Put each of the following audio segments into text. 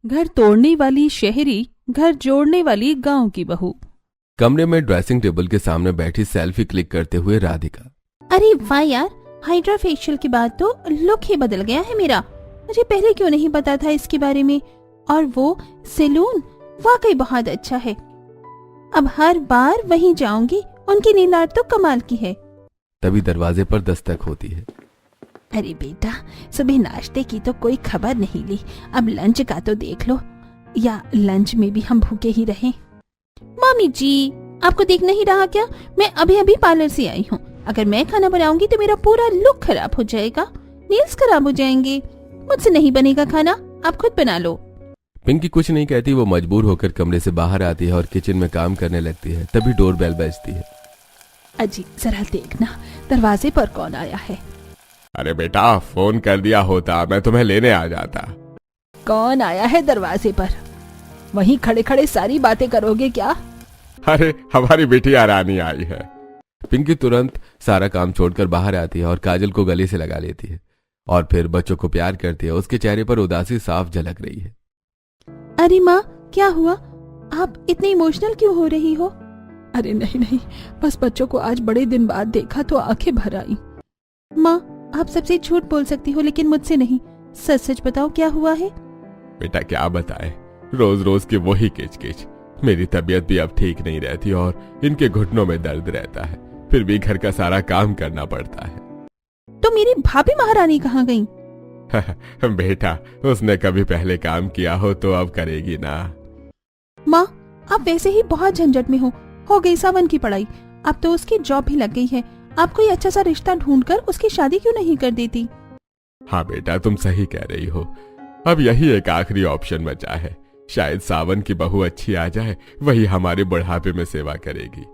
घर तोड़ने वाली शहरी, घर जोड़ने वाली गांव की बहू। कमरे में ड्रेसिंग टेबल के सामने बैठी सेल्फी क्लिक करते हुए राधिका। अरे वाह यार, हाइड्रा फेशियल के बाद तो लुक ही बदल गया है मेरा। मुझे पहले क्यों नहीं पता था इसके बारे में। और वो सैलून वाकई बहुत अच्छा है। अब हर बार वहीं जाऊंगी। उनकी नेल आर्ट तो कमाल की है। तभी दरवाजे पर दस्तक होती है। अरे बेटा, सुबह नाश्ते की तो कोई खबर नहीं ली, अब लंच का तो देख लो, या लंच में भी हम भूखे ही रहें। मम्मी जी, आपको दिख नहीं रहा क्या? मैं अभी अभी पार्लर से आई हूँ। अगर मैं खाना बनाऊंगी तो मेरा पूरा लुक खराब हो जाएगा, नेल्स खराब हो जाएंगे। मुझसे नहीं बनेगा खाना, आप खुद बना लो। पिंकी कुछ नहीं कहती। वो मजबूर होकर कमरे से बाहर आती है और किचन में काम करने लगती है। तभी डोरबेल बजती है। अजी जरा देखना, दरवाजे पर कौन आया है। अरे बेटा, फोन कर दिया होता, मैं तुम्हें लेने आ जाता। कौन आया है दरवाजे पर? वहीं खड़े खड़े सारी बातें करोगे क्या? अरे हमारी बिटिया रानी आई है। पिंकी तुरंत सारा काम छोड़कर बाहर आती है और काजल को गले से लगा लेती है और फिर बच्चों को प्यार करती है। उसके चेहरे पर उदासी साफ झलक रही है। अरे माँ, क्या हुआ? आप इतनी इमोशनल क्यों हो रही हो? अरे नहीं नहीं, बस बच्चों को आज बड़े दिन बाद देखा तो आंखें भर आई। माँ, आप सबसे झूठ बोल सकती हो लेकिन मुझसे नहीं। सच सच बताओ, क्या हुआ है? बेटा क्या बताए, रोज रोज की वही किचकिच। मेरी तबीयत भी अब ठीक नहीं रहती और इनके घुटनों में दर्द रहता है, फिर भी घर का सारा काम करना पड़ता है। तो मेरी भाभी महारानी कहाँ गई? बेटा, उसने कभी पहले काम किया हो तो अब करेगी ना। माँ, आप वैसे ही बहुत झंझट में हो गई सावन की पढ़ाई। अब तो उसकी जॉब भी लग गई है। आप कोई अच्छा सा रिश्ता ढूंढकर उसकी शादी क्यों नहीं कर देती? हाँ बेटा, तुम सही कह रही हो। अब यही एक आखिरी ऑप्शन बचा है। शायद सावन की बहू अच्छी आ जाए, वही हमारे बुढ़ापे में सेवा करेगी।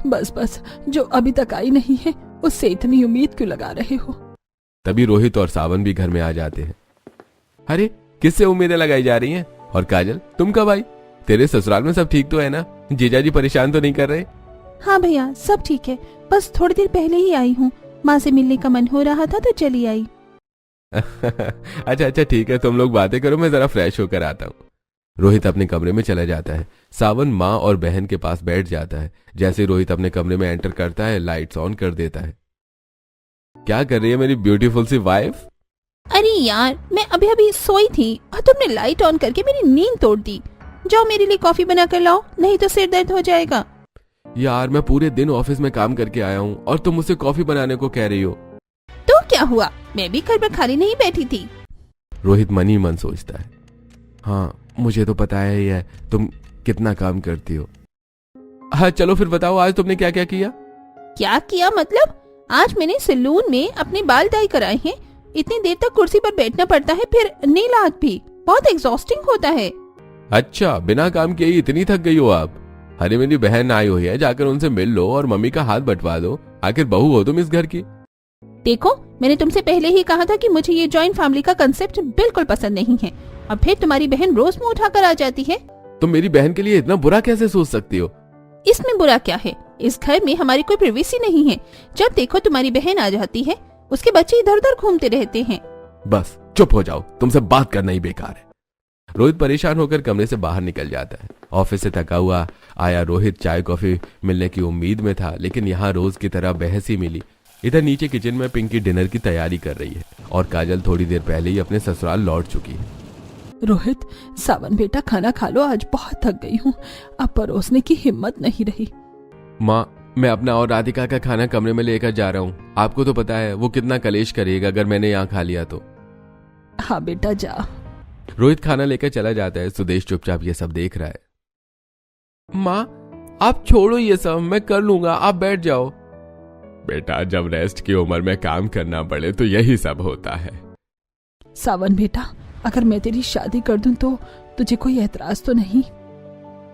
बस बस, जो अभी तक आई नहीं है उससे इतनी उम्मीद क्यों लगा रहे हो? तभी रोहित और सावन भी घर में आ जाते हैं। अरे किससे उम्मीदें लगाई जा रही हैं? और काजल, तुम कब आई? तेरे ससुराल में सब ठीक तो है ना? जीजाजी परेशान तो नहीं कर रहे? हाँ भैया, सब ठीक है। बस थोड़ी देर पहले ही आई हूँ। माँ से मिलने का मन हो रहा था तो चली आई। अच्छा ठीक है, तुम लोग बातें करो, मैं जरा फ्रेश होकर आता हूँ। रोहित अपने कमरे में चला जाता है। सावन माँ और बहन के पास बैठ जाता है। जैसे रोहित अपने कमरे में एंटर करता है, लाइट्स ऑन कर देता है। क्या कर रही है मेरी ब्यूटीफुल सी वाइफ? अरे यार, मैं अभी अभी सोई थी और तुमने लाइट ऑन करके मेरी नींद तोड़ दी। जाओ मेरे लिए कॉफी बना कर लाओ, नहीं तो सिर दर्द हो जाएगा। यार, मैं पूरे दिन ऑफिस में काम करके आया हूँ और तुम मुझसे कॉफी बनाने को कह रही हो। तो क्या हुआ, मैं भी घर पर खाली नहीं बैठी थी। रोहित मन ही मन सोचता है। हाँ, मुझे तो पता है तुम कितना काम करती हो। हाँ चलो फिर बताओ, आज तुमने क्या क्या किया? क्या किया मतलब? आज मैंने सैलून में अपने बाल डाई कराए हैं। इतनी देर तक कुर्सी पर बैठना पड़ता है, फिर नेल आर्ट भी बहुत एग्जॉस्टिंग होता है। अच्छा, बिना काम किए ही इतनी थक गई हो आप? अरे मेरी बहन आई हुई है, जाकर उनसे मिल लो और मम्मी का हाथ बंटवा दो। आखिर बहू हो तुम इस घर की। देखो, मैंने तुमसे पहले ही कहा था कि मुझे ये जॉइंट फैमिली का कंसेप्ट बिल्कुल पसंद नहीं है। अब फिर तुम्हारी बहन रोज मुंह उठाकर आ जाती है। तुम मेरी बहन के लिए इतना बुरा कैसे सोच सकती हो? इसमें बुरा क्या है? इस घर में हमारी कोई प्राइवेसी नहीं है। जब देखो तुम्हारी बहन आ जाती है, उसके बच्चे इधर उधर घूमते रहते हैं। बस चुप हो जाओ, तुमसे बात करना ही बेकार है। रोहित परेशान होकर कमरे से बाहर निकल जाता है। ऑफिस से थका हुआ आया रोहित चाय कॉफी मिलने की उम्मीद में था, लेकिन यहाँ रोज की तरह बहस ही मिली। इधर नीचे किचन में पिंकी डिनर की तैयारी कर रही है और काजल थोड़ी देर पहले ही अपने ससुराल लौट चुकी है। रोहित, सावन बेटा खाना खा लो, आज बहुत थक गई हूँ, अब परोसने की हिम्मत नहीं रही। माँ, मैं अपना और राधिका का खाना कमरे में लेकर जा रहा हूँ। आपको तो पता है वो कितना कलेश करेगा अगर मैंने यहाँ खा लिया तो। हाँ बेटा जा। रोहित खाना लेकर चला जाता है। सुदेश चुपचाप ये सब देख रहा है। माँ, आप छोड़ो ये सब, मैं कर लूंगा, आप बैठ जाओ। बेटा, जब रेस्ट की उम्र में काम करना पड़े तो यही सब होता है। सावन बेटा, अगर मैं तेरी शादी कर दूं तो तुझे कोई एतराज तो नहीं?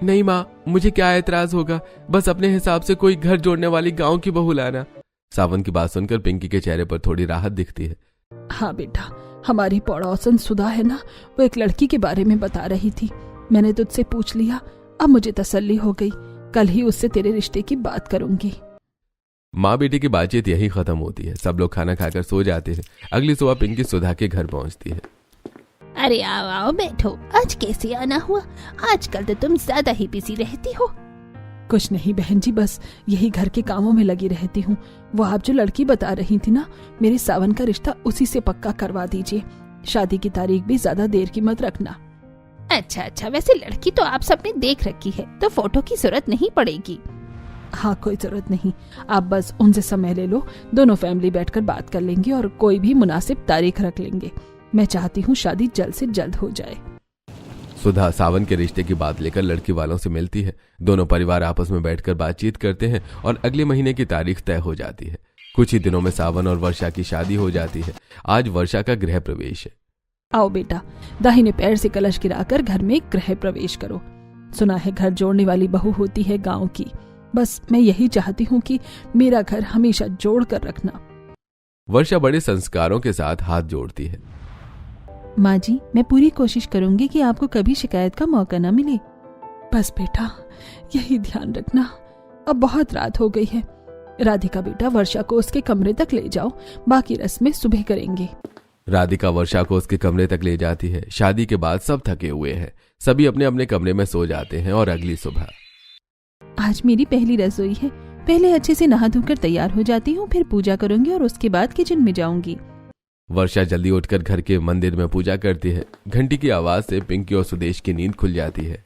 नहीं माँ, मुझे क्या एतराज होगा, बस अपने हिसाब से कोई घर जोड़ने वाली गांव की बहू लाना। सावन की बात सुनकर पिंकी के चेहरे पर थोड़ी राहत दिखती है। हाँ बेटा, हमारी पड़ोसन सुधा है ना, वो एक लड़की के बारे में बता रही थी। मैंने तुझसे पूछ लिया, अब मुझे तसल्ली हो गई। कल ही उससे तेरे रिश्ते की बात करूंगी। माँ बेटी की बातचीत यही खत्म होती है। सब लोग खाना खाकर सो जाते हैं। अगली सुबह पिंकी सुधा के घर पहुंचती है। अरे आओ आओ बैठो, आज कैसे आना हुआ? आजकल तो तुम ज्यादा ही बिजी रहती हो। कुछ नहीं बहन जी, बस यही घर के कामों में लगी रहती हूँ। वो आप जो लड़की बता रही थी ना, मेरे सावन का रिश्ता उसी से पक्का करवा दीजिए। शादी की तारीख भी ज्यादा देर की मत रखना। अच्छा, वैसे लड़की तो आप सबने देख रखी है, तो फोटो की जरूरत नहीं पड़ेगी। हाँ, कोई जरूरत नहीं, आप बस उनसे समय ले लो। दोनों फैमिली बैठकर बात कर लेंगे और कोई भी मुनासिब तारीख रख लेंगे। मैं चाहती हूँ शादी जल्द से जल्द हो जाए। सुधा सावन के रिश्ते की बात लेकर लड़की वालों से मिलती है। दोनों परिवार आपस में बैठकर बातचीत करते हैं और अगले महीने की तारीख तय हो जाती है। कुछ ही दिनों में सावन और वर्षा की शादी हो जाती है। आज वर्षा का गृह प्रवेश है। आओ बेटा, दाहिने पैर से कलश गिराकर घर में गृह प्रवेश करो। सुना है घर जोड़ने वाली बहू होती है गांव की। बस मैं यही चाहती हूँ कि मेरा घर हमेशा जोड़ कर रखना। वर्षा बड़े संस्कारों के साथ हाथ जोड़ती है। माँ जी, मैं पूरी कोशिश करूंगी कि आपको कभी शिकायत का मौका न मिले। बस बेटा, यही ध्यान रखना। अब बहुत रात हो गई है। राधिका बेटा, वर्षा को उसके कमरे तक ले जाओ, बाकी रस्में सुबह करेंगे। राधिका वर्षा को उसके कमरे तक ले जाती है। शादी के बाद सब थके हुए हैं। सभी अपने अपने कमरे में सो जाते हैं और अगली सुबह आज मेरी पहली रसोई है। पहले अच्छे से नहा धोकर तैयार हो जाती हूँ, फिर पूजा करूंगी और उसके बाद किचन में जाऊंगी। वर्षा जल्दी उठकर घर के मंदिर में पूजा करती है। घंटी की आवाज से पिंकी और सुदेश की नींद खुल जाती है।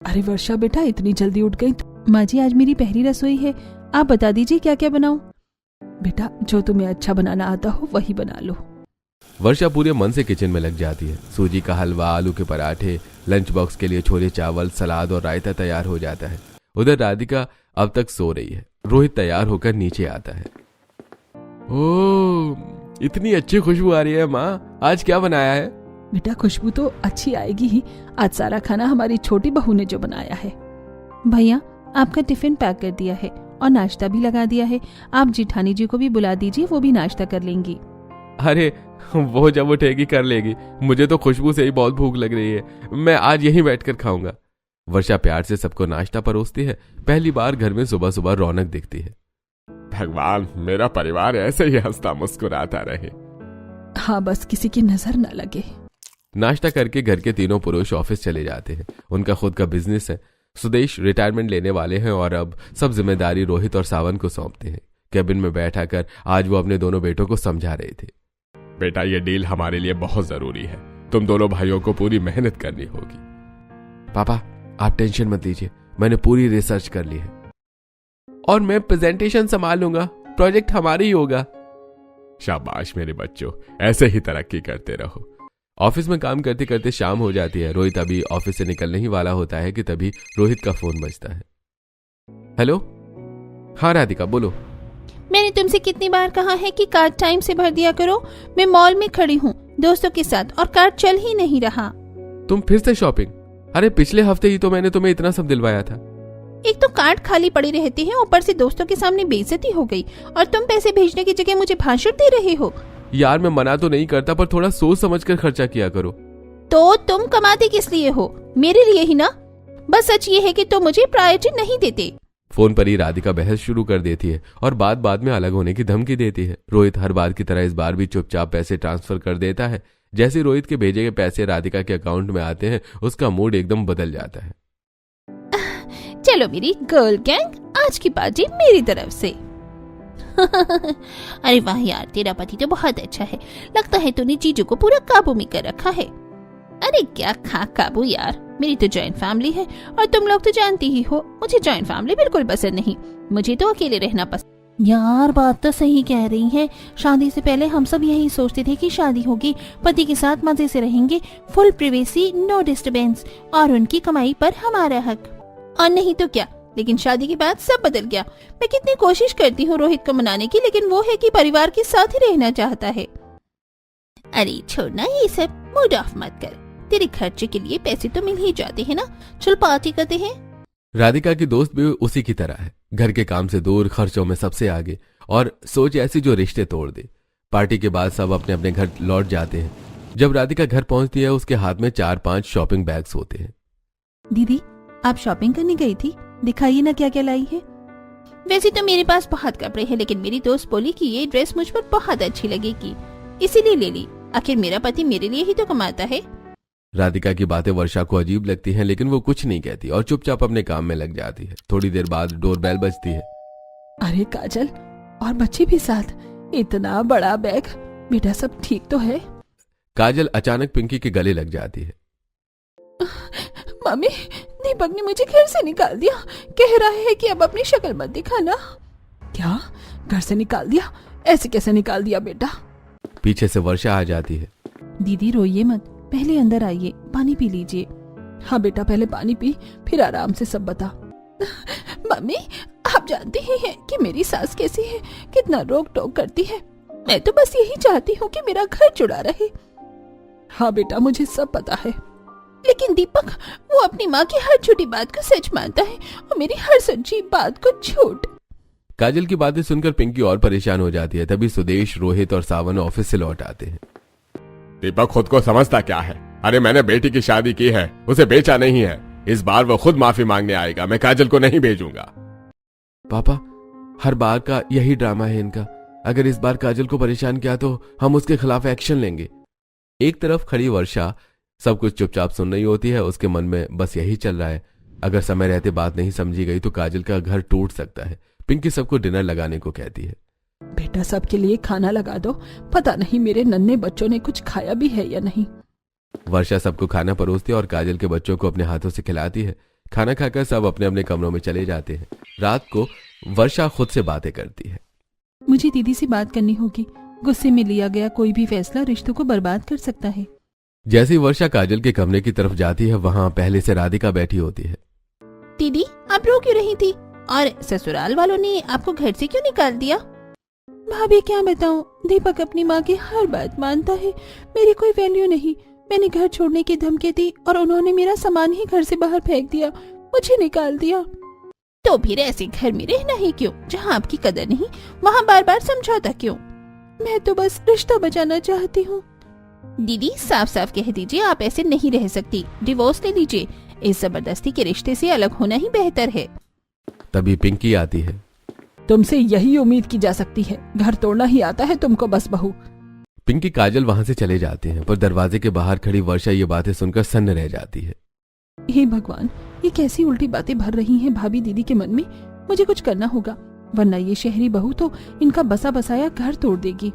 अरे वर्षा बेटा, इतनी जल्दी उठ गई? माँ जी, आज मेरी पहली रसोई है। आप बता दीजिए क्या क्या बनाऊं? बेटा, जो तुम्हें अच्छा बनाना आता हो वही बना लो। वर्षा पूरे मन से किचन में लग जाती है। सूजी का हलवा, आलू के पराठे, लंच बॉक्स के लिए छोले चावल, सलाद और रायता तैयार हो जाता है। उधर राधिका अब तक सो रही है। रोहित तैयार होकर नीचे आता है। ओह, इतनी अच्छी खुशबू आ रही है माँ, आज क्या बनाया है? बेटा, खुशबू तो अच्छी आएगी ही। आज सारा खाना हमारी छोटी बहू ने जो बनाया है। भैया, आपका टिफिन पैक कर दिया है और नाश्ता भी लगा दिया है। आप जिठानी जी को भी बुला दीजिए, वो भी नाश्ता कर लेंगी। अरे वो जब उठेगी कर लेगी, मुझे तो खुशबू से ही बहुत भूख लग रही है। मैं आज यहीं बैठकर खाऊंगा। वर्षा प्यार से सबको नाश्ता परोसती है। पहली बार घर में सुबह सुबह रौनक दिखती है। भगवान, मेरा परिवार ऐसे ही हंसता मुस्कुराता रहे। हाँ, बस किसी की नजर न लगे। नाश्ता करके घर के तीनों पुरुष ऑफिस चले जाते हैं। उनका खुद का बिजनेस है। सुदेश रिटायरमेंट लेने वाले हैं और अब सब जिम्मेदारी रोहित और सावन को सौंपते हैं। कैबिन में बैठाकर आज वो अपने दोनों बेटों को समझा रहे थे। बेटा, ये डील हमारे लिए बहुत जरूरी है। तुम दोनों भाइयों को पूरी मेहनत करनी होगी। पापा, आप टेंशन मत लीजिए, मैंने पूरी रिसर्च कर ली है और मैं प्रेजेंटेशन संभालूंगा। प्रोजेक्ट हमारा ही होगा। शाबाश मेरे बच्चों, ऐसे ही तरक्की करते रहो। ऑफिस में काम करते करते शाम हो जाती है। रोहित अभी ऑफिस से निकलने ही वाला होता है कि तभी रोहित का फोन बजता है। हेलो। हाँ राधिका, बोलो। मैंने तुमसे कितनी बार कहा है कि कार्ड टाइम से भर दिया करो। मैं मॉल में खड़ी हूँ दोस्तों के साथ और कार्ड चल ही नहीं रहा। तुम फिर से शॉपिंग? अरे पिछले हफ्ते ही तो मैंने तुम्हें इतना सब दिलवाया था। एक तो कार्ड खाली पड़े रहते हैं, ऊपर से दोस्तों के सामने बेइज्जती हो गई और तुम पैसे भेजने की जगह मुझे भाषण दे रहे हो। यार, मैं मना तो नहीं करता, पर थोड़ा सोच समझ कर खर्चा किया करो। तो तुम कमाते किस लिए हो? मेरे लिए ही ना। बस सच ये है कि तुम मुझे प्रायोरिटी नहीं देते। फोन पर ही राधिका बहस शुरू कर देती है और बाद में अलग होने की धमकी देती है। रोहित हर बार की तरह इस बार भी चुपचाप पैसे ट्रांसफर कर देता है। जैसे रोहित के भेजे गए पैसे राधिका के अकाउंट में आते हैं, उसका मूड एकदम बदल जाता है। चलो मेरी गर्ल गैंग, आज की पार्टी मेरी तरफ से। अरे वाह यार, तेरा पति तो बहुत अच्छा है। लगता है तूने चीजों को पूरा काबू में कर रखा है। अरे क्या खा काबू यार, मेरी तो जॉइंट फैमिली है और तुम लोग तो जानती ही हो, मुझे जॉइंट फैमिली बिल्कुल पसंद नहीं। मुझे तो अकेले रहना पसंद। यार, बात तो सही कह रही है। शादी से पहले हम सब यही सोचते थे कि शादी होगी, पति के साथ मजे से रहेंगे, फुल प्राइवेसी, नो डिस्टरबेंस और उनकी कमाई पर हमारा हक। और नहीं तो क्या, लेकिन शादी के बाद सब बदल गया। मैं कितनी कोशिश करती हूँ रोहित को मनाने की, लेकिन वो है कि परिवार के साथ ही रहना चाहता है। अरे छोड़ना ये सब, मूड ऑफ मत कर। तेरे खर्चे के लिए पैसे तो मिल ही जाते हैं ना। चल पार्टी करते हैं। राधिका की दोस्त भी उसी की तरह है। घर के काम से दूर, खर्चों में सबसे आगे और सोच ऐसी जो रिश्ते तोड़ दे। पार्टी के बाद सब अपने अपने घर लौट जाते हैं। जब राधिका घर पहुंचती है, उसके हाथ में 4-5 शॉपिंग बैग्स होते हैं। दीदी, आप शॉपिंग करने गई थी? दिखाइए ना क्या क्या लाई है। वैसे तो मेरे पास बहुत कपड़े हैं, लेकिन मेरी दोस्त बोली कि ये ड्रेस मुझ पर बहुत अच्छी लगेगी, इसीलिए ले ली। आखिर मेरा पति मेरे लिए ही तो कमाता है। राधिका की बातें वर्षा को अजीब लगती हैं, लेकिन वो कुछ नहीं कहती और चुपचाप अपने काम में लग जाती है। थोड़ी देर बाद डोरबेल बजती है। अरे काजल, और बच्चे भी साथ, इतना बड़ा बैग, बेटा सब ठीक तो है? काजल अचानक पिंकी के गले लग जाती है। मम्मी, दीपक ने मुझे घर से निकाल दिया, कह रहा है कि अब अपनी शक्ल मत दिखाना। क्या? घर से निकाल दिया? ऐसे कैसे निकाल दिया बेटा? पीछे से वर्षा आ जाती है। दीदी रोइए मत, पहले अंदर आइए, पानी पी लीजिए। हाँ बेटा, पहले पानी पी, फिर आराम से सब बता। मम्मी, आप जानती ही हैं कि मेरी सास कैसी है, कितना रोक टोक करती है। मैं तो बस यही चाहती हूँ कि मेरा घर जुड़ा रहे। हाँ बेटा, मुझे सब पता है। लेकिन दीपक, वो अपनी माँ की हर छोटी बात को सच मानता है और मेरी हर सच्ची बात को झूठ। काजल की बातें सुनकर पिंकी और परेशान हो जाती है। तभी सुदेश, रोहित और सावन ऑफिस से लौट आते हैं। दीपक खुद को समझता क्या है? अरे मैंने बेटी की शादी की है, उसे बेचा नहीं है। इस बार वो खुद माफी मांगने आएगा, मैं काजल को नहीं भेजूंगा। पापा, हर बार का यही ड्रामा है इनका। अगर इस बार काजल को परेशान किया तो हम उसके खिलाफ एक्शन लेंगे। एक तरफ खड़ी वर्षा सब कुछ चुपचाप सुन रही होती है। उसके मन में बस यही चल रहा है, अगर समय रहते बात नहीं समझी गई तो काजल का घर टूट सकता है। पिंकी सबको डिनर लगाने को कहती है। बेटा, सबके लिए खाना लगा दो, पता नहीं मेरे नन्हे बच्चों ने कुछ खाया भी है या नहीं। वर्षा सबको खाना परोसती है और काजल के बच्चों को अपने हाथों से खिलाती है। खाना खाकर सब अपने अपने कमरों में चले जाते हैं। रात को वर्षा खुद से बातें करती है। मुझे दीदी से बात करनी होगी। गुस्से में लिया गया कोई भी फैसला रिश्तों को बर्बाद कर सकता है। जैसे ही वर्षा काजल के कमरे की तरफ जाती है, वहां पहले से राधिका बैठी होती है। दीदी, आप रो क्यों रही थी? और ससुराल वालों ने आपको घर से क्यों निकाल दिया? भाभी, क्या बताऊं, दीपक अपनी माँ की हर बात मानता है। मेरी कोई वैल्यू नहीं। मैंने घर छोड़ने की धमकी दी और उन्होंने मेरा सामान ही घर से बाहर फेंक दिया, मुझे निकाल दिया। तो फिर ऐसे घर में रहना ही क्यों? जहाँ आपकी कदर नहीं, वहाँ बार बार समझौता क्यों? मैं तो बस रिश्ता बचाना चाहती हूँ। दीदी, साफ साफ कह दीजिए आप ऐसे नहीं रह सकती, डिवोर्स ले लीजिए। इस जबरदस्ती के रिश्ते से अलग होना ही बेहतर है। तभी पिंकी आती है। तुमसे यही उम्मीद की जा सकती है, घर तोड़ना ही आता है तुमको बस बहू। पिंकी काजल वहां से चले जाते हैं, पर दरवाजे के बाहर खड़ी वर्षा ये बातें सुनकर सन्न रह जाती है। हे भगवान, ये कैसी उल्टी बातें भर रही हैं भाभी दीदी के मन में। मुझे कुछ करना होगा, वरना ये शहरी बहू तो इनका बसा बसाया घर तोड़ देगी।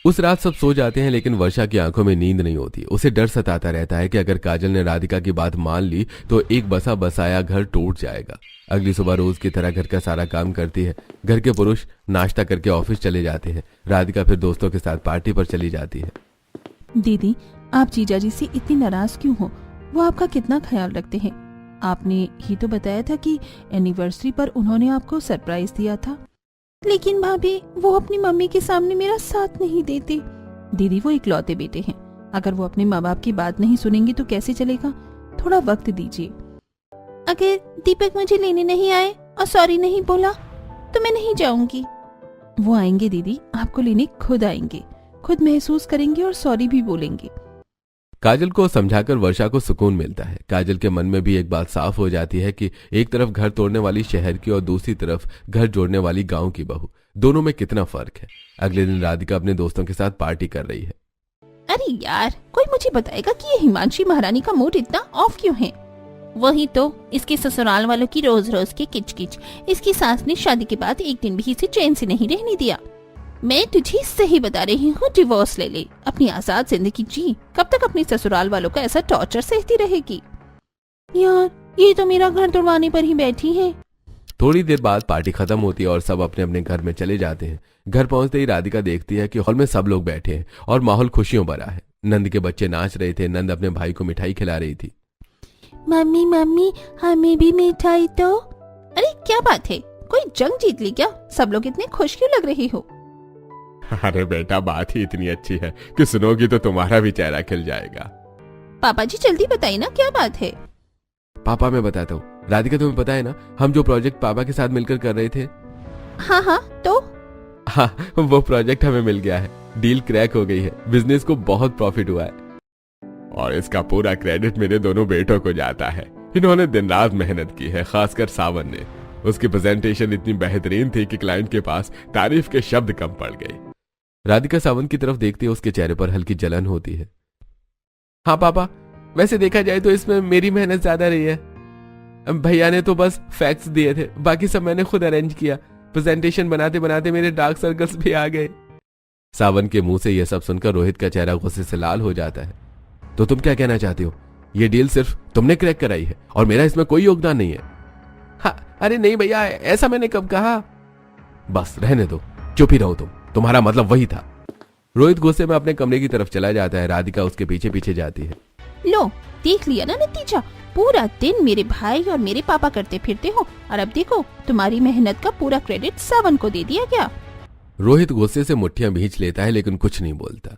उस रात सब सो जाते हैं, लेकिन वर्षा की आंखों में नींद नहीं होती। उसे डर सताता रहता है कि अगर काजल ने राधिका की बात मान ली तो एक बसा बसाया घर टूट जाएगा। अगली सुबह रोज की तरह घर का सारा काम करती है। घर के पुरुष नाश्ता करके ऑफिस चले जाते हैं। राधिका फिर दोस्तों के साथ पार्टी पर चली जाती है। दीदी, आप जीजा जी से इतनी नाराज क्यों हो? वो आपका कितना ख्याल रखते हैं। आपने ही तो बताया था कि एनिवर्सरी पर उन्होंने आपको सरप्राइज दिया था। लेकिन भाभी, वो अपनी मम्मी के सामने मेरा साथ नहीं देते। दीदी, वो इकलौते बेटे हैं, अगर वो अपने माँ बाप की बात नहीं सुनेंगे तो कैसे चलेगा? थोड़ा वक्त दीजिए। अगर दीपक मुझे लेने नहीं आए और सॉरी नहीं बोला तो मैं नहीं जाऊंगी। वो आएंगे दीदी, आपको लेने खुद आएंगे, खुद महसूस करेंगे और सॉरी भी बोलेंगे। काजल को समझाकर वर्षा को सुकून मिलता है। काजल के मन में भी एक बात साफ हो जाती है कि एक तरफ घर तोड़ने वाली शहर की और दूसरी तरफ घर जोड़ने वाली गांव की बहू, दोनों में कितना फर्क है। अगले दिन राधिका अपने दोस्तों के साथ पार्टी कर रही है। अरे यार, कोई मुझे बताएगा कि ये हिमांशी महारानी का मूड इतना ऑफ क्यों है? वही तो, इसके ससुराल वालों की रोज रोज की किचकिच। इसकी सास ने शादी के बाद एक दिन भी इसे चैन से नहीं रहने दिया। मैं तुझे सही बता रही हूँ, डिवोर्स ले ले, अपनी आजाद जिंदगी जी। कब तक अपने ससुराल वालों का ऐसा टॉर्चर सहती रहेगी? यार, ये तो मेरा घर तोड़वाने पर ही बैठी है। थोड़ी देर बाद पार्टी खत्म होती है और सब अपने अपने घर में चले जाते हैं। घर पहुंचते ही राधिका देखती है कि हॉल में सब लोग बैठे हैं और माहौल खुशियों भरा है। नंद के बच्चे नाच रहे थे। नंद अपने भाई को मिठाई खिला रही थी। मम्मी मम्मी, हमें भी मिठाई तो। अरे क्या बात है, कोई जंग जीत ली क्या? सब लोग इतने खुश क्यों लग रही हो? अरे बेटा, बात ही इतनी अच्छी है कि सुनोगी तो तुम्हारा भी चेहरा खिल जाएगा। पापा जी जल्दी बताइए ना, क्या बात है? पापा, मैं बताता हूँ। राधिका, तुम्हें पता है ना, हम जो प्रोजेक्ट पापा के साथ मिलकर कर रहे थे। हाँ हाँ, तो? हाँ, वो प्रोजेक्ट हमें मिल गया है। डील क्रैक हो गई है। बिजनेस को बहुत प्रॉफिट हुआ है और इसका पूरा क्रेडिट मेरे दोनों बेटों को जाता है। इन्होंने दिन रात मेहनत की है, खासकर सावन ने। उसकी प्रेजेंटेशन इतनी बेहतरीन थी कि क्लाइंट के पास तारीफ के शब्द कम पड़ गए। राधिका सावन की तरफ देखती है। उसके चेहरे पर हल्की जलन होती है। हाँ पापा, वैसे देखा जाए तो इसमें मेरी मेहनत ज्यादा रही है। भैया ने तो बस फैक्ट्स दिए थे, बाकी सब मैंने खुद अरेंज किया। प्रेजेंटेशन बनाते बनाते मेरे डार्क सर्कल्स भी आ गए। सावन के मुंह से यह सब सुनकर रोहित का चेहरा गुस्से से लाल हो जाता है। तो तुम क्या कहना चाहती हो? ये डील सिर्फ तुमने क्रैक कराई है और मेरा इसमें कोई योगदान नहीं है। हाँ, अरे नहीं भैया, ऐसा मैंने कब कहा? बस रहने दो, चुप ही रहो, तुम्हारा मतलब वही था। रोहित गुस्से में अपने कमरे की तरफ चला जाता है। राधिका उसके पीछे पीछे जाती है। लो, देख लिया ना नतीजा, पूरा दिन मेरे भाई और मेरे पापा करते फिरते हो और अब देखो तुम्हारी मेहनत का पूरा क्रेडिट सावन को दे दिया गया। रोहित गुस्से से मुट्ठियां भींच लेता है लेकिन कुछ नहीं बोलता।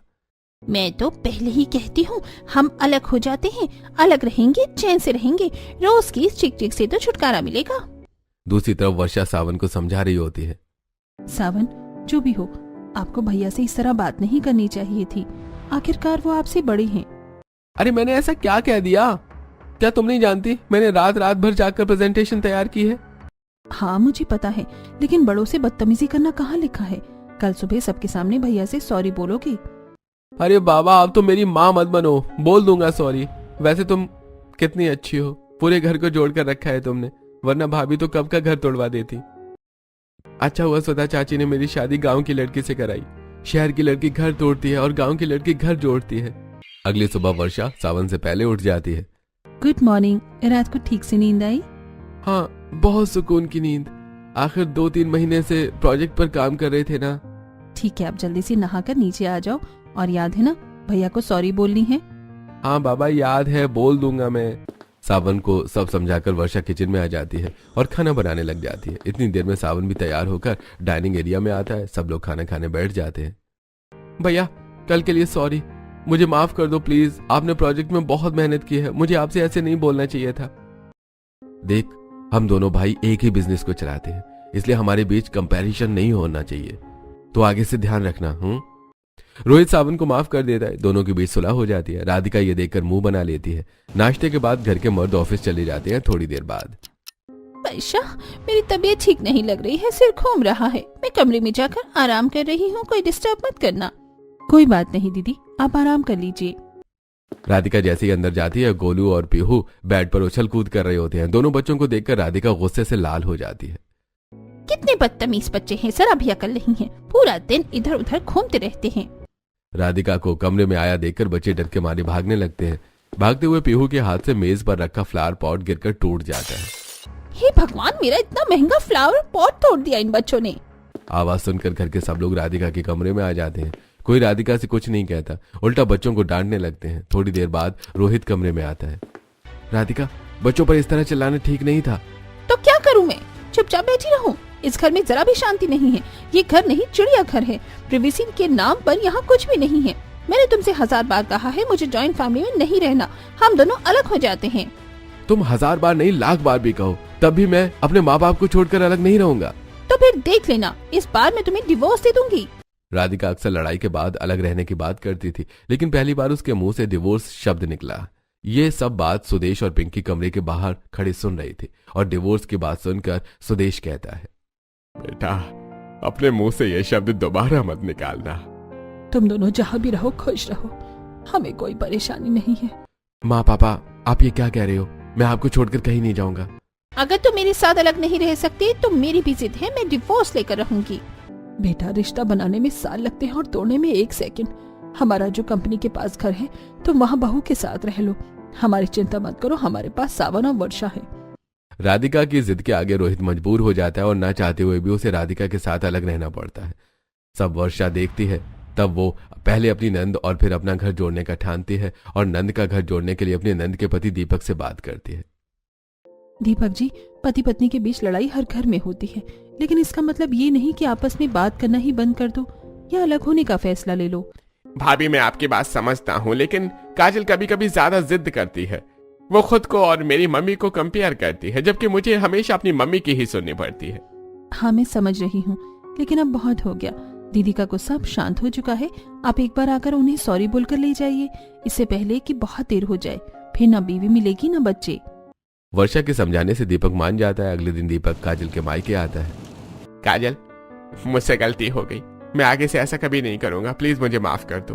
मैं तो पहले ही कहती हूँ, हम अलग हो जाते हैं, अलग रहेंगे, चैन से रहेंगे, रोज की इस चिक चिक से तो छुटकारा मिलेगा। दूसरी तरफ वर्षा सावन को समझा रही होती है। सावन, जो भी हो, आपको भैया से इस तरह बात नहीं करनी चाहिए थी। आखिरकार वो आपसे बड़ी हैं। अरे मैंने ऐसा क्या कह दिया? क्या तुम नहीं जानती मैंने रात रात भर जाकर प्रेजेंटेशन तैयार की है? हाँ मुझे पता है, लेकिन बड़ों से बदतमीजी करना कहाँ लिखा है? कल सुबह सबके सामने भैया से सॉरी बोलोगे? अरे बाबा, आप तो मेरी माँ मत बनो, बोल दूंगा सॉरी। वैसे तुम कितनी अच्छी हो, पूरे घर को जोड़ कर रखा है तुमने, वरना भाभी तो कब का घर तोड़वा देती। अच्छा हुआ सुधा चाची ने मेरी शादी गांव की लड़की से कराई। शहर की लड़की घर तोड़ती है और गांव की लड़की घर जोड़ती है। अगली सुबह वर्षा सावन से पहले उठ जाती है। Good morning. रात को ठीक से नींद आई? हाँ, बहुत सुकून की नींद। आखिर 2-3 महीने से प्रोजेक्ट पर काम कर रहे थे ना। ठीक है, आप जल्दी से नहाकर नीचे आ जाओ, और याद है ना भैया को सॉरी बोलनी है। हाँ बाबा, याद है, बोल दूंगा मैं। सावन को सब समझाकर वर्षा किचन में आ जाती है और खाना बनाने लग जाती है। इतनी देर में सावन भी तैयार होकर डाइनिंग एरिया में आता है। सब लोग खाना खाने बैठ जाते हैं। भैया, कल के लिए सॉरी, मुझे माफ कर दो प्लीज। आपने प्रोजेक्ट में बहुत मेहनत की है, मुझे आपसे ऐसे नहीं बोलना चाहिए था। देख, हम दोनों भाई एक ही बिजनेस को चलाते हैं, इसलिए हमारे बीच कंपैरिजन नहीं होना चाहिए, तो आगे से ध्यान रखना। रोहित सावन को माफ कर देता है। दोनों के बीच सुलह हो जाती है। राधिका ये देखकर मुंह बना लेती है। नाश्ते के बाद घर के मर्द ऑफिस चले जाते हैं। थोड़ी देर बाद, वर्षा, मेरी तबीयत ठीक नहीं लग रही है, सिर घूम रहा है, मैं कमरे में जाकर आराम कर रही हूँ, कोई डिस्टर्ब मत करना। कोई बात नहीं दीदी, आप आराम कर लीजिए। राधिका जैसे ही अंदर जाती है, गोलू और पीहू बेड पर उछल कूद कर रहे होते हैं। दोनों बच्चों को देखकर राधिका गुस्से से लाल हो जाती है। कितने बदतमीज बच्चे हैं, जरा भी अकल नहीं है, पूरा दिन इधर उधर घूमते रहते हैं। राधिका को कमरे में आया देखकर बच्चे डर के मारे भागने लगते हैं। भागते हुए पीहू के हाथ से मेज पर रखा फ्लावर पॉट गिरकर टूट जाता है। हे भगवान, मेरा इतना महंगा फ्लावर पॉट तोड़ दिया इन बच्चों ने। आवाज सुनकर घर के सब लोग राधिका के कमरे में आ जाते हैं। कोई राधिका से कुछ नहीं कहता, उल्टा बच्चों को डांटने लगते हैं। थोड़ी देर बाद रोहित कमरे में आता है। राधिका, बच्चों पर इस तरह चिल्लाना ठीक नहीं था। तो क्या करूं मैं, चुपचाप बैठी रहूं? इस घर में जरा भी शांति नहीं है। ये घर नहीं, चिड़िया घर है। प्रिवेसी के नाम पर यहाँ कुछ भी नहीं है। मैंने तुमसे 1000 बार कहा है, मुझे जॉइंट फैमिली में नहीं रहना, हम दोनों अलग हो जाते हैं। तुम 1000 बार नहीं, लाख बार भी कहो, तब भी मैं अपने माँ बाप को छोड़कर अलग नहीं रहूंगा। तो फिर देख लेना, इस बार मैं तुम्हें डिवोर्स दे दूंगी। राधिका अक्सर लड़ाई के बाद अलग रहने की बात करती थी, लेकिन पहली बार उसके मुंह से डिवोर्स शब्द निकला। ये सब बात सुदेश और पिंकी कमरे के बाहर खड़े सुन रही थी और डिवोर्स की बात सुनकर सुदेश कहता है, बेटा, अपने मुंह से ये शब्द दोबारा मत निकालना। तुम दोनों जहाँ भी रहो खुश रहो, हमें कोई परेशानी नहीं है। माँ पापा, आप ये क्या कह रहे हो? मैं आपको छोड़कर कहीं नहीं जाऊंगा। अगर तुम मेरे साथ अलग नहीं रह सकती तो मेरी भी जिद है, मैं डिवोर्स लेकर रहूंगी। बेटा, रिश्ता बनाने में साल लगते हैं और तोड़ने में 1 सेकंड। हमारा जो कंपनी के पास घर है, तुम वहाँ बहू के साथ रह लो। हमारी चिंता मत करो, हमारे पास सावन और वर्षा है। राधिका की जिद के आगे रोहित मजबूर हो जाता है और ना चाहते हुए भी उसे राधिका के साथ अलग रहना पड़ता है। सब वर्षा देखती है, तब वो पहले अपनी नंद और फिर अपना घर जोड़ने का ठानती है और नंद का घर जोड़ने के लिए अपने नंद के पति दीपक से बात करती है। दीपक जी, पति पत्नी के बीच लड़ाई हर घर में होती है, लेकिन इसका मतलब ये नहीं कि आपस में बात करना ही बंद कर दो या अलग होने का फैसला ले लो। भाभी, मैं आपकी बात समझता हूँ, लेकिन काजल कभी कभी ज्यादा जिद करती है। वो खुद को और मेरी मम्मी को कंपेयर करती है, जबकि मुझे हमेशा अपनी मम्मी की ही सुननी पड़ती है। हाँ, मैं समझ रही हूँ, लेकिन अब बहुत हो गया। दीदी का गुस्सा अब शांत हो चुका है। आप एक बार आकर उन्हें सॉरी बोलकर ले जाइए, इससे पहले कि बहुत देर हो जाए, फिर ना बीवी मिलेगी ना बच्चे। वर्षा के समझाने से दीपक मान जाता है। अगले दिन दीपक काजल के मायके आता है। काजल, मुझसे गलती हो गई, मैं आगे से ऐसा कभी नहीं करूंगा, प्लीज मुझे माफ कर दो।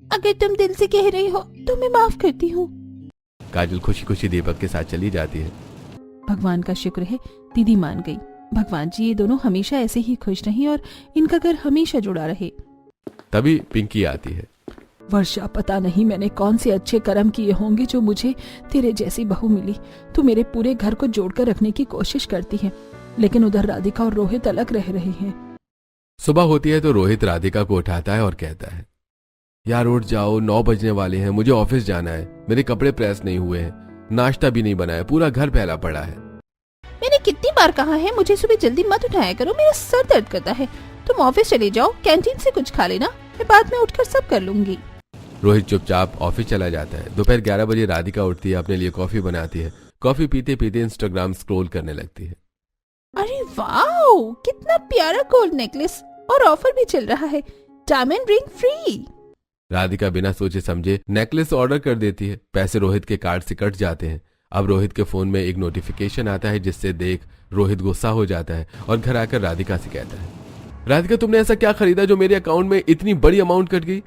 अगर तुम दिल से कह रही हो तो मैं माफ करती हूँ। काजल खुशी खुशी दीपक के साथ चली जाती है। भगवान का शुक्र है दीदी मान गई। भगवान जी ये दोनों हमेशा ऐसे ही खुश रहें और इनका घर हमेशा जुड़ा रहे। तभी पिंकी आती है। वर्षा, पता नहीं मैंने कौन से अच्छे कर्म किए होंगे जो मुझे तेरे जैसी बहू मिली। तू मेरे पूरे घर को जोड़कर रखने की कोशिश करती है, लेकिन उधर राधिका और रोहित अलग रह रहे हैं। सुबह होती है तो रोहित राधिका को उठाता है और कहता है, यार उठ जाओ, 9 बजने वाले हैं, मुझे ऑफिस जाना है। मेरे कपड़े प्रेस नहीं हुए हैं, नाश्ता भी नहीं बना है, पूरा घर फैला पड़ा है। मैंने कितनी बार कहा है मुझे सुबह जल्दी मत उठाया करो, मेरा सर दर्द करता है। तुम ऑफिस चले जाओ, कैंटीन से कुछ खा लेना, मैं बाद में उठकर सब कर लूंगी। रोहित चुपचाप ऑफिस चला जाता है। दोपहर 11 बजे राधिका उठती है, अपने लिए कॉफी बनाती है। कॉफी पीते पीते इंस्टाग्राम स्क्रॉल करने लगती है। अरे वाह, कितना प्यारा गोल्ड नेकलेस, और ऑफर भी चल रहा है, डायमंड रिंग फ्री। राधिका बिना सोचे समझे नेकलेस ऑर्डर कर देती है। पैसे रोहित के कार्ड से कट जाते हैं। अब रोहित के फोन में एक नोटिफिकेशन आता है, जिससे देख रोहित गुस्सा हो जाता है और घर आकर राधिका से कहता है, राधिका तुमने ऐसा क्या खरीदा जो मेरे अकाउंट में इतनी बड़ी अमाउंट कट गई?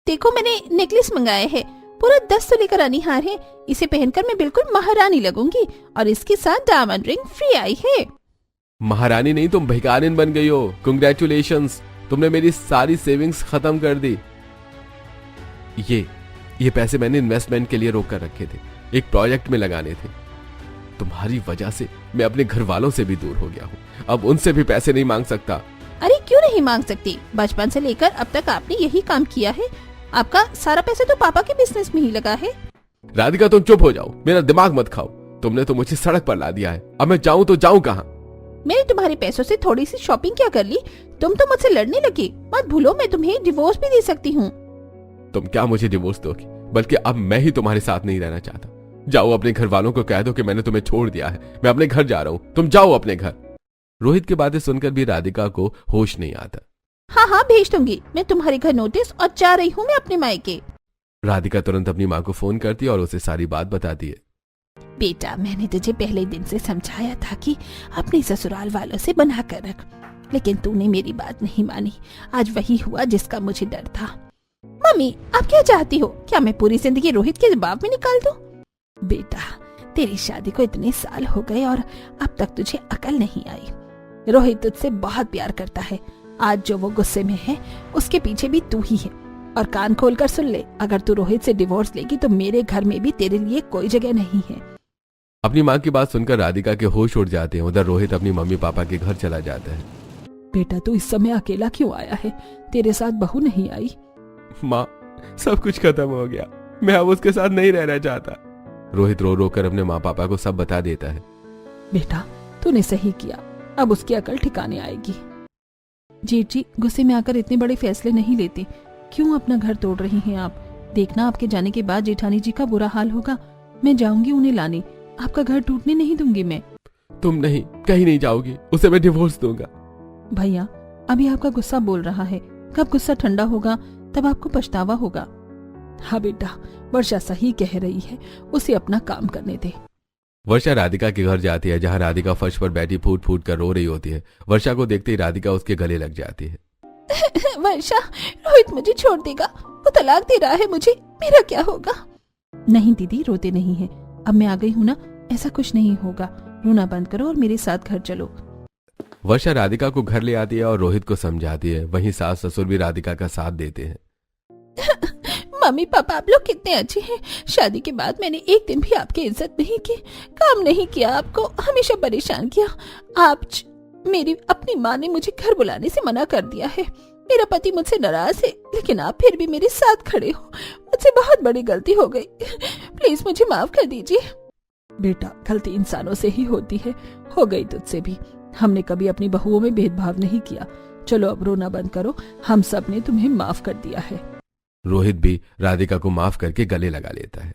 देखो मैंने नेकलेस मंगाया है, पूरा 10 तोले का रानी हार है। इसे पहनकर मैं बिल्कुल महारानी लगूंगी, और इसके साथ डायमंड रिंग फ्री आई है। महारानी नहीं, तुम भिखारिन बन गई हो। कांग्रेचुलेशंस, तुमने मेरी सारी सेविंग्स खत्म कर दी। ये पैसे मैंने इन्वेस्टमेंट के लिए रोक कर रखे थे, एक प्रोजेक्ट में लगाने थे। तुम्हारी वजह से मैं अपने घर वालों से भी दूर हो गया हूँ, अब उनसे भी पैसे नहीं मांग सकता। अरे क्यों नहीं मांग सकती, बचपन से लेकर अब तक आपने यही काम किया है। आपका सारा पैसा तो पापा के बिजनेस में ही लगा है। राधिका तुम चुप हो जाओ, मेरा दिमाग मत खाओ। तुमने तो मुझे सड़क पर ला दिया है, अब मैं जाऊं तो जाऊं कहाँ? मैंने तुम्हारे पैसों से थोड़ी सी शॉपिंग क्या कर ली, तुम तो मुझसे लड़ने लगे। मत भूलो मैं तुम्हें डिवोर्स भी दे सकती हूँ। तुम क्या मुझे डिवोर्स दोगी? बल्कि अब मैं ही तुम्हारे साथ नहीं रहना चाहता। जाओ अपने घर वालों को कह दो कि मैंने तुम्हें छोड़ दिया है, मैं अपने घर जा रहा हूँ, तुम जाओ अपने घर। रोहित की बातें सुनकर भी राधिका को होश नहीं आता। हाँ भेज दूंगी, मैं तुम्हारे घर नोटिस, और जा रही हूँ मैं अपने मायके। राधिका तुरंत अपनी माँ को फोन करती है और उसे सारी बात बताती है। बेटा, मैंने तुझे पहले दिन से समझाया था कि अपने ससुराल वालों से बना कर रख, लेकिन तूने मेरी बात नहीं मानी। आज वही हुआ जिसका मुझे डर था। मम्मी, आप क्या चाहती हो? क्या मैं पूरी जिंदगी रोहित के जवाब में निकाल दूं? बेटा, तेरी शादी को इतने साल हो गए और अब तक तुझे अकल नहीं आई। रोहित तुझसे बहुत प्यार करता है। आज जो वो गुस्से में है, उसके पीछे भी तू ही है। और कान खोल कर सुन ले, अगर तू रोहित से डिवोर्स लेगी तो मेरे घर में भी तेरे लिए कोई जगह नहीं है। अपनी माँ की बात सुनकर राधिका के होश उड़ जाते हैं। उधर रोहित अपनी मम्मी पापा के घर चला जाता है। बेटा, तू इस समय अकेला क्यों आया है? तेरे साथ बहू नहीं आई? माँ, सब कुछ खत्म हो गया, मैं अब उसके साथ नहीं रहना चाहता। रोहित रो रो कर अपने माँ पापा को सब बता देता है। बेटा, तूने सही किया, अब उसकी अकल ठिकाने आएगी। जेठ जी, गुस्से में आकर इतने बड़े फैसले नहीं लेते। क्यों अपना घर तोड़ रही हैं आप? देखना, आपके जाने के बाद जेठानी जी का बुरा हाल होगा। मैं जाऊंगी उन्हें लाने, आपका घर टूटने नहीं दूंगी मैं। तुम नहीं, कहीं नहीं जाओगी, उसे मैं डिवोर्स दूंगा। भैया, अभी आपका गुस्सा बोल रहा है, कब गुस्सा ठंडा होगा तब आपको पछतावा होगा। हाँ बेटा, वर्षा सही कह रही है, उसे अपना काम करने दे। वर्षा राधिका के घर जाती है, जहाँ राधिका फर्श पर बैठी फूट फूट कर रो रही होती है। वर्षा को देखते ही राधिका उसके गले लग जाती है। वर्षा, रोहित मुझे छोड़ देगा, वो तलाक दे रहा है मुझे, मेरा क्या होगा? नहीं दीदी, रोते नहीं है, अब मैं आ गई हूँ ना, ऐसा कुछ नहीं होगा। रोना बंद करो और मेरे साथ घर चलो। वर्षा राधिका को घर ले आती है और रोहित को समझाती है। वहीं सास ससुर भी राधिका का साथ देते हैं। मम्मी पापा, आप लोग कितने अच्छे हैं। शादी के बाद मैंने एक दिन भी आपकी इज्जत नहीं की, काम नहीं किया, आपको हमेशा परेशान किया। मेरी अपनी माँ ने मुझे घर बुलाने से मना कर दिया है। मेरा पति मुझसे नाराज है, लेकिन आप फिर भी मेरे साथ खड़े हो। मुझसे बहुत बड़ी गलती हो गई, प्लीज मुझे माफ कर दीजिए। बेटा, गलती इंसानों से ही होती है, हो गई तुझसे भी। हमने कभी अपनी बहुओं में भेदभाव नहीं किया। चलो अब रोना बंद करो, हम सब ने तुम्हें माफ कर दिया है। रोहित भी राधिका को माफ करके गले लगा लेता है।